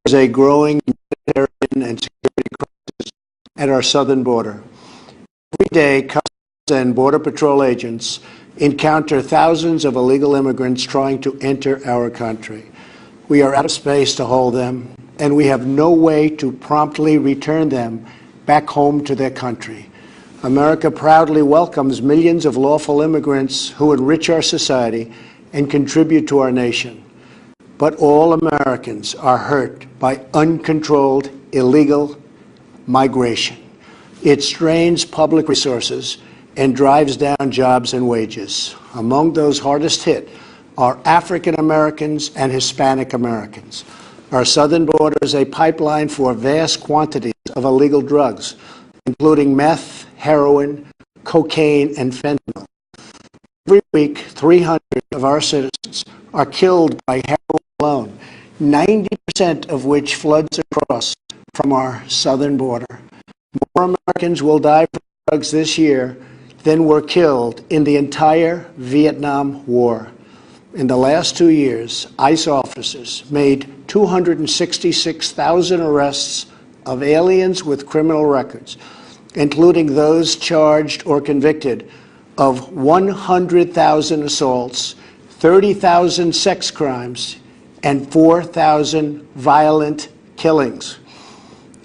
is a growing humanitarian and security crisis at our southern border. Every day, Customs and Border Patrol agents encounter thousands of illegal immigrants trying to enter our country. We are out of space to hold them, and we have no way to promptly return them back home to their country. America proudly welcomes millions of lawful immigrants who enrich our society and contribute to our nation. But all Americans are hurt by uncontrolled illegal migration. It strains public resources and drives down jobs and wages. Among those hardest hit are African Americans and Hispanic Americans. Our southern border is a pipeline for vast quantities of illegal drugs, including meth, heroin, cocaine, and fentanyl. Every week, 300 of our citizens are killed by heroin alone, 90% of which floods across from our southern border. More Americans will die from drugs this year than were killed in the entire Vietnam War. In the last 2 years, ICE officers made 266,000 arrests of aliens with criminal records, including those charged or convicted of 100,000 assaults, 30,000 sex crimes, and 4,000 violent killings.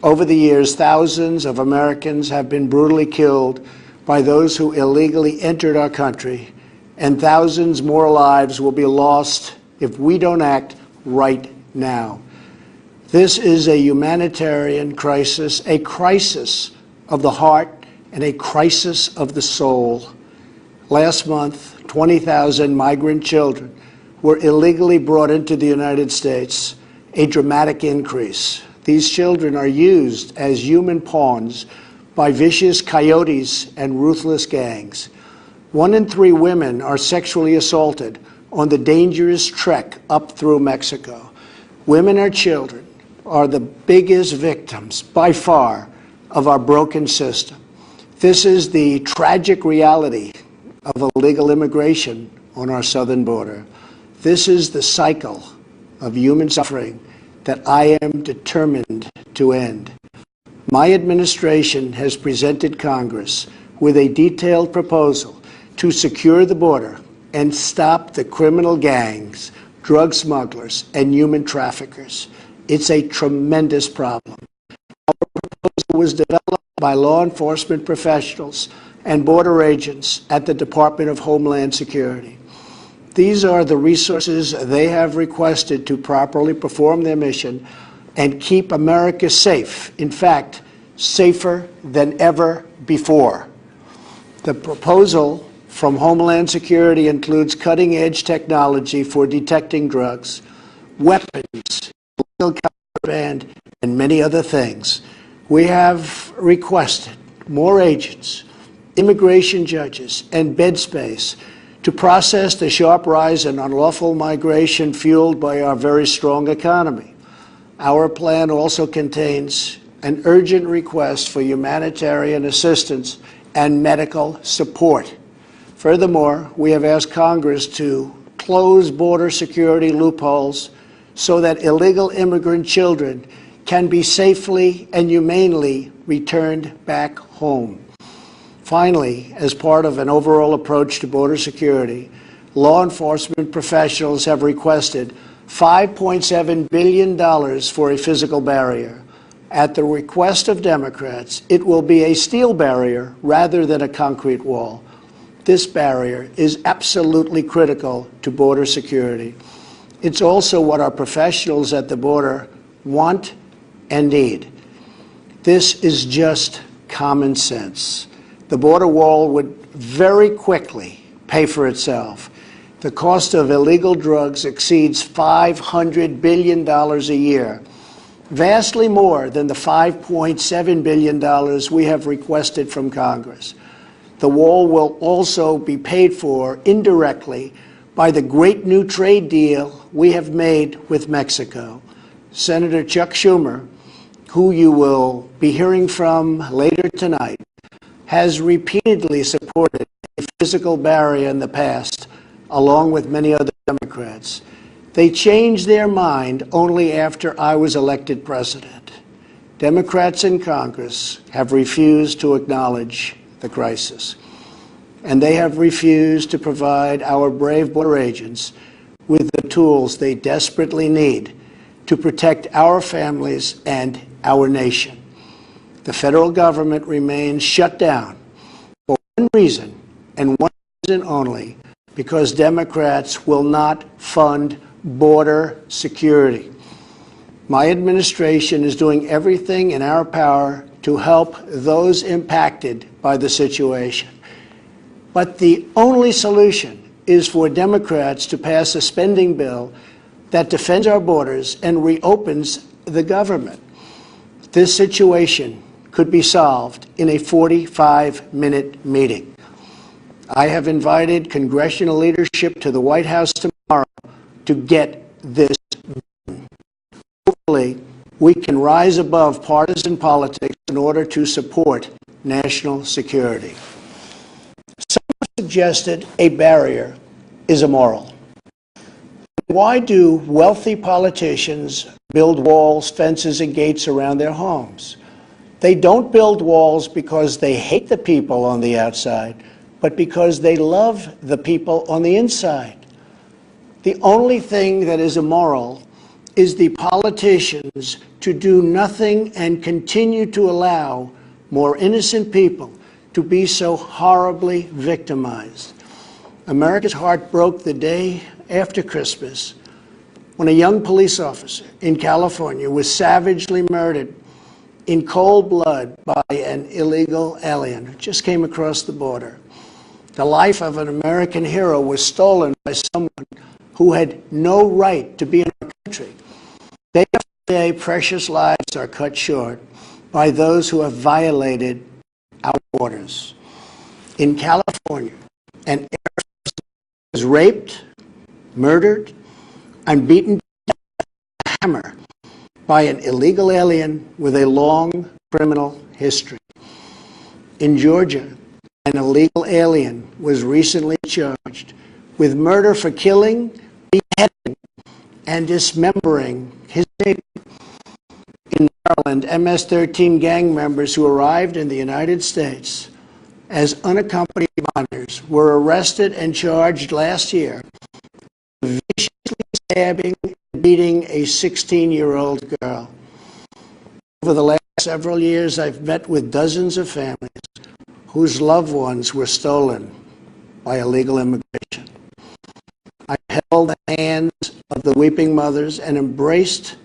Over the years, thousands of Americans have been brutally killed by those who illegally entered our country, and thousands more lives will be lost if we don't act right now. This is a humanitarian crisis, a crisis of the heart and a crisis of the soul. Last month, 20,000 migrant children were illegally brought into the United States, a dramatic increase. These children are used as human pawns by vicious coyotes and ruthless gangs. 1 in 3 women are sexually assaulted on the dangerous trek up through Mexico. Women and children are the biggest victims, by far, of our broken system. This is the tragic reality of illegal immigration on our southern border. This is the cycle of human suffering that I am determined to end. My administration has presented Congress with a detailed proposal to secure the border and stop the criminal gangs, drug smugglers, and human traffickers. It's a tremendous problem. Our proposal was developed by law enforcement professionals and border agents at the Department of Homeland Security. These are the resources they have requested to properly perform their mission and keep America safe, in fact, safer than ever before. The proposal from Homeland Security includes cutting-edge technology for detecting drugs, weapons, illegal contraband, and many other things. We have requested more agents, immigration judges, and bed space to process the sharp rise in unlawful migration fueled by our very strong economy. Our plan also contains an urgent request for humanitarian assistance and medical support. Furthermore, we have asked Congress to close border security loopholes so that illegal immigrant children can be safely and humanely returned back home. Finally, as part of an overall approach to border security, law enforcement professionals have requested $5.7 billion for a physical barrier. At the request of Democrats, it will be a steel barrier rather than a concrete wall. This barrier is absolutely critical to border security. It's also what our professionals at the border want and need. This is just common sense. The border wall would very quickly pay for itself. The cost of illegal drugs exceeds $500 billion a year, vastly more than the $5.7 billion we have requested from Congress. The wall will also be paid for indirectly by the great new trade deal we have made with Mexico. Senator Chuck Schumer, who you will be hearing from later tonight, has repeatedly supported a physical barrier in the past, along with many other Democrats. They changed their mind only after I was elected president. Democrats in Congress have refused to acknowledge the crisis, and they have refused to provide our brave border agents with the tools they desperately need to protect our families and our nation. The federal government remains shut down for one reason, and one reason only, because Democrats will not fund border security. My administration is doing everything in our power to help those impacted by the situation. But the only solution is for Democrats to pass a spending bill that defends our borders and reopens the government. This situation could be solved in a 45-minute meeting. I have invited congressional leadership to the White House tomorrow to get this done. Hopefully, we can rise above partisan politics in order to support national security. Some have suggested a barrier is immoral. Why do wealthy politicians build walls, fences, and gates around their homes? They don't build walls because they hate the people on the outside, but because they love the people on the inside. The only thing that is immoral is the politicians to do nothing and continue to allow more innocent people to be so horribly victimized. America's heart broke the day after Christmas when a young police officer in California was savagely murdered in cold blood by an illegal alien who just came across the border. The life of an American hero was stolen by someone who had no right to be in our country. Day after day, precious lives are cut short by those who have violated our borders. In California, an air was raped, murdered, and beaten with a hammer by an illegal alien with a long criminal history. In Georgia, an illegal alien was recently charged with murder for killing, beheading, and dismembering his neighbor. In Maryland, MS-13 gang members who arrived in the United States as unaccompanied minors were arrested and charged last year with viciously stabbing and beating a 16-year-old girl. Over the last several years, I've met with dozens of families whose loved ones were stolen by illegal immigration. I held the hands of the weeping mothers and embraced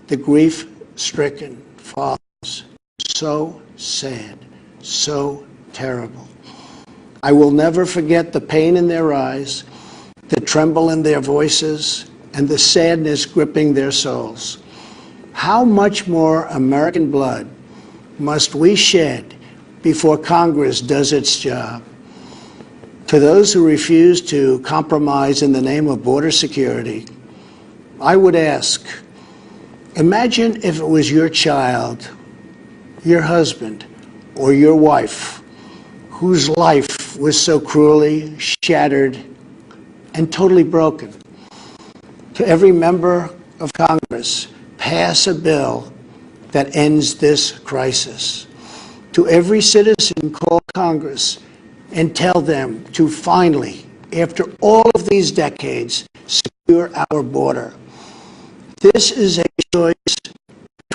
the grief-stricken fathers. So sad, so terrible. I will never forget the pain in their eyes, the tremble in their voices, and the sadness gripping their souls. How much more American blood must we shed before Congress does its job? To those who refuse to compromise in the name of border security, I would ask, imagine if it was your child, your husband, or your wife whose life was so cruelly shattered and totally broken. To every member of Congress, pass a bill that ends this crisis. To every citizen, call Congress and tell them to finally, after all of these decades, secure our border. This is a choice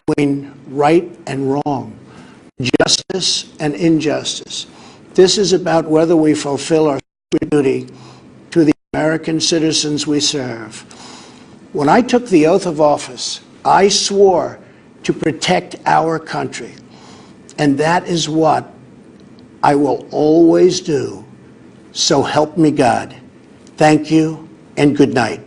between right and wrong, justice and injustice. This is about whether we fulfill our duty to the American citizens we serve. When I took the oath of office, I swore to protect our country, and that is what I will always do. So help me God. Thank you and good night.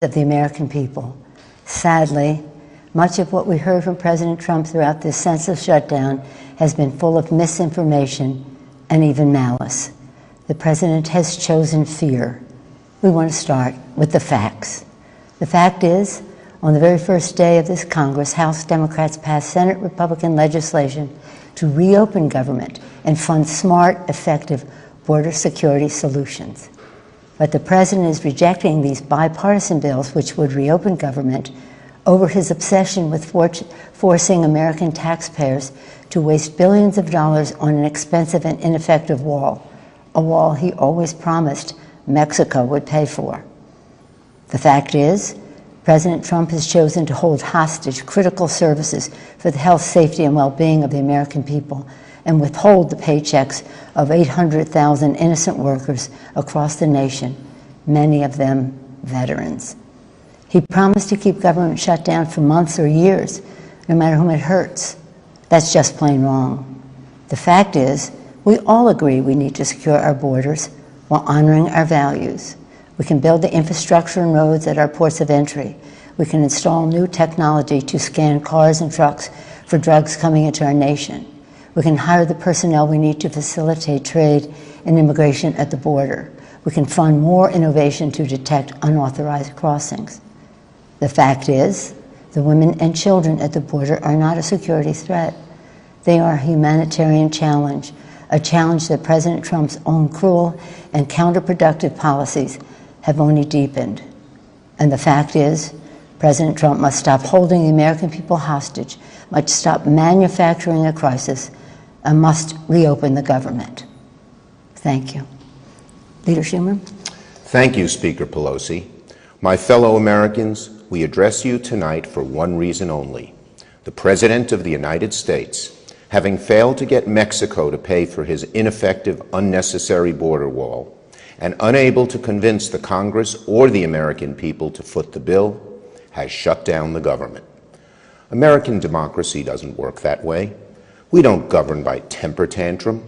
of the American people. Sadly, much of what we heard from President Trump throughout this senseless shutdown has been full of misinformation and even malice. The president has chosen fear. We want to start with the facts. The fact is, on the very first day of this Congress, House Democrats passed Senate Republican legislation to reopen government and fund smart, effective border security solutions. But the president is rejecting these bipartisan bills which would reopen government over his obsession with forcing American taxpayers to waste billions of dollars on an expensive and ineffective wall, a wall he always promised Mexico would pay for. The fact is, President Trump has chosen to hold hostage critical services for the health, safety, and well-being of the American people and withhold the paychecks of 800,000 innocent workers across the nation, many of them veterans. He promised to keep government shut down for months or years, no matter whom it hurts. That's just plain wrong. The fact is, we all agree we need to secure our borders while honoring our values. We can build the infrastructure and roads at our ports of entry. We can install new technology to scan cars and trucks for drugs coming into our nation. We can hire the personnel we need to facilitate trade and immigration at the border. We can fund more innovation to detect unauthorized crossings. The fact is, the women and children at the border are not a security threat. They are a humanitarian challenge, a challenge that President Trump's own cruel and counterproductive policies have only deepened. And the fact is, President Trump must stop holding the American people hostage, must stop manufacturing a crisis, and must reopen the government. Thank you. Leader Schumer? Thank you, Speaker Pelosi. My fellow Americans, we address you tonight for one reason only. The President of the United States, having failed to get Mexico to pay for his ineffective, unnecessary border wall, and unable to convince the Congress or the American people to foot the bill, has shut down the government. American democracy doesn't work that way. We don't govern by temper tantrum.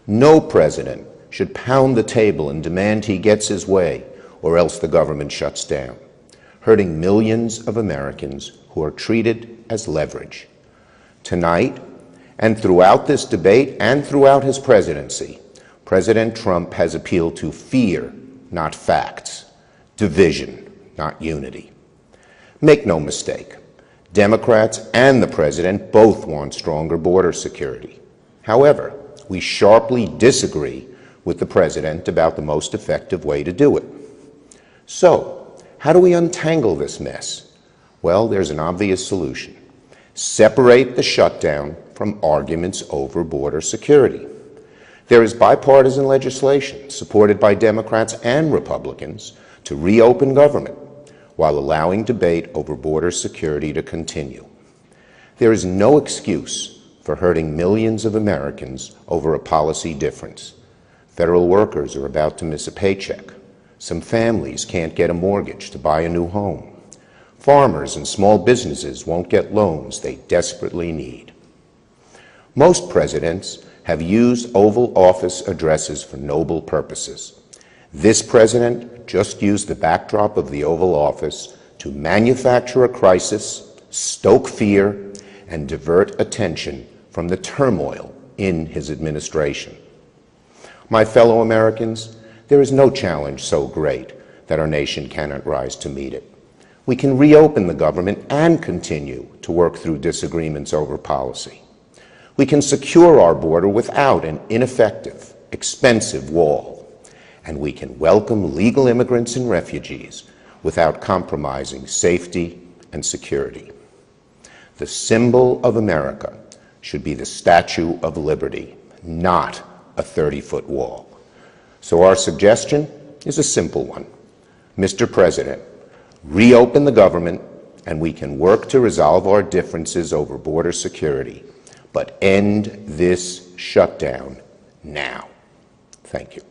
No president should pound the table and demand he gets his way, or else the government shuts down, hurting millions of Americans who are treated as leverage. Tonight, and throughout this debate and throughout his presidency, President Trump has appealed to fear, not facts, division, not unity. Make no mistake, Democrats and the president both want stronger border security. However, we sharply disagree with the president about the most effective way to do it. So, how do we untangle this mess? Well, there's an obvious solution. Separate the shutdown from arguments over border security. There is bipartisan legislation supported by Democrats and Republicans to reopen government while allowing debate over border security to continue. There is no excuse for hurting millions of Americans over a policy difference. Federal workers are about to miss a paycheck. Some families can't get a mortgage to buy a new home. Farmers and small businesses won't get loans they desperately need. Most presidents have used Oval Office addresses for noble purposes. This president just used the backdrop of the Oval Office to manufacture a crisis, stoke fear, and divert attention from the turmoil in his administration. My fellow Americans, there is no challenge so great that our nation cannot rise to meet it. We can reopen the government and continue to work through disagreements over policy. We can secure our border without an ineffective, expensive wall. And we can welcome legal immigrants and refugees without compromising safety and security. The symbol of America should be the Statue of Liberty, not a 30-foot wall. So our suggestion is a simple one. Mr. President, reopen the government and we can work to resolve our differences over border security, but end this shutdown now. Thank you.